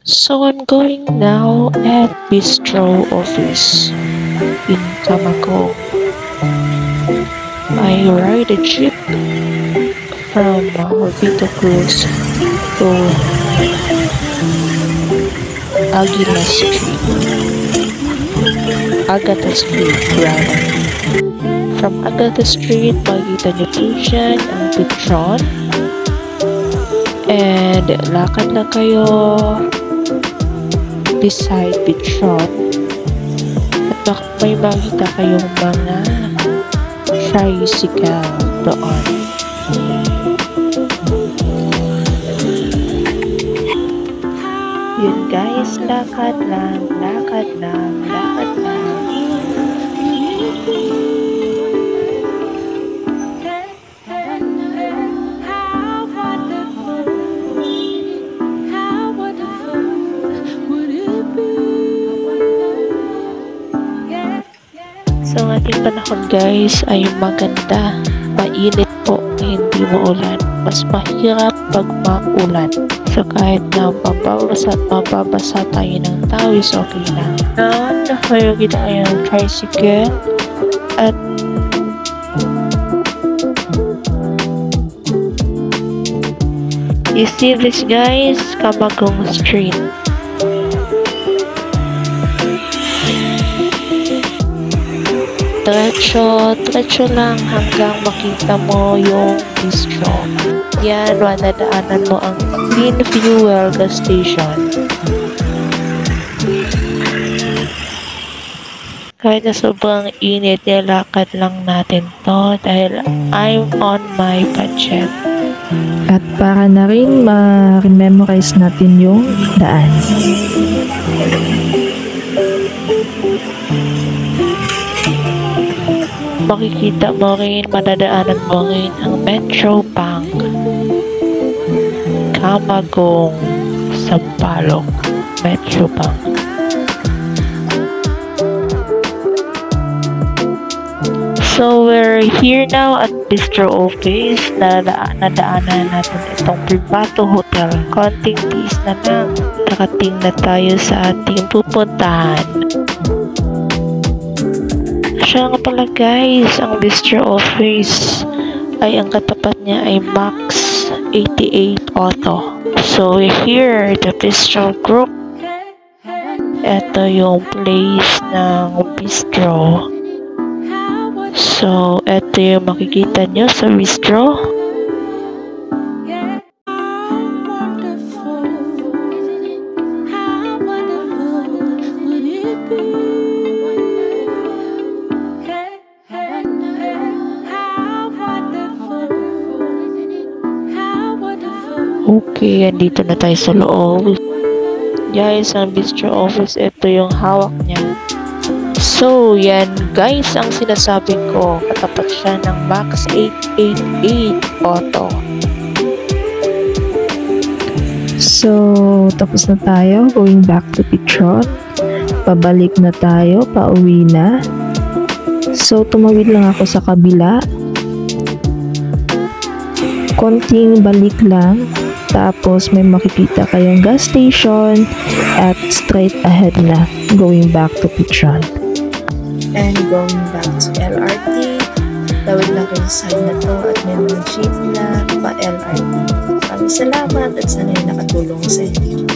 So I'm going now at Bistro office in Camacong. I ride a jeep from Vito Cruz to Aguila Street, Agata Street rather. From Agata Street, makikita niyo po dyan ang Petron. And lakad na kayo beside Petron. At may makita kayong mga tricycle doon. Yun guys, lakad lang, lakad lang, lakad lang. So ang ating panahon guys ay maganda, mainit po, hindi maulan. Mas mahirap pag maulan. So kahit na mababasa tayo ng tawis, okay lang. Noon, mayroon kita yung tricycle at you see this guys, Camacong Street. Diretso lang hanggang makita mo yung bistro. Yan, nadaanan mo ang Clean Fuel gas station. Kahit na sobrang init, nilakad lang natin to dahil I'm on my budget. At para na rin ma-memorize natin yung daan. Makikita mo rin, madadaanan mo rin ang Metro Bank, Camacong, Sampaloc, Metro Bank. So we're here now at Bistro office. Nadaanan natin itong Privato Hotel. Konting tiis na lang, nakating na tayo sa ating pupuntahan. Siya nga pala guys, ang Bistro office ay ang katapat niya ay Max 88 Auto. So we're here, the Bistro Group. Ito yung place ng Bistro. So ito yung makikita nyo sa Bistro. Okay, andito na tayo sa loob. Guys, ang Bistro office, ito yung hawak niya. So, yan guys ang sinasabi ko. Katapat siya ng Max 888 Auto. So, tapos na tayo. Going back to Petron. Pabalik na tayo. Pauwi na. So, tumawid lang ako sa kabila. Konting balik lang. Tapos may makikita kayong gas station at straight ahead na going back to Petron. And going back to LRT, tawid na ko sa side na to at may mga jeep na pa-LRT. Maraming salamat at sana'y nakatulong sa inyo.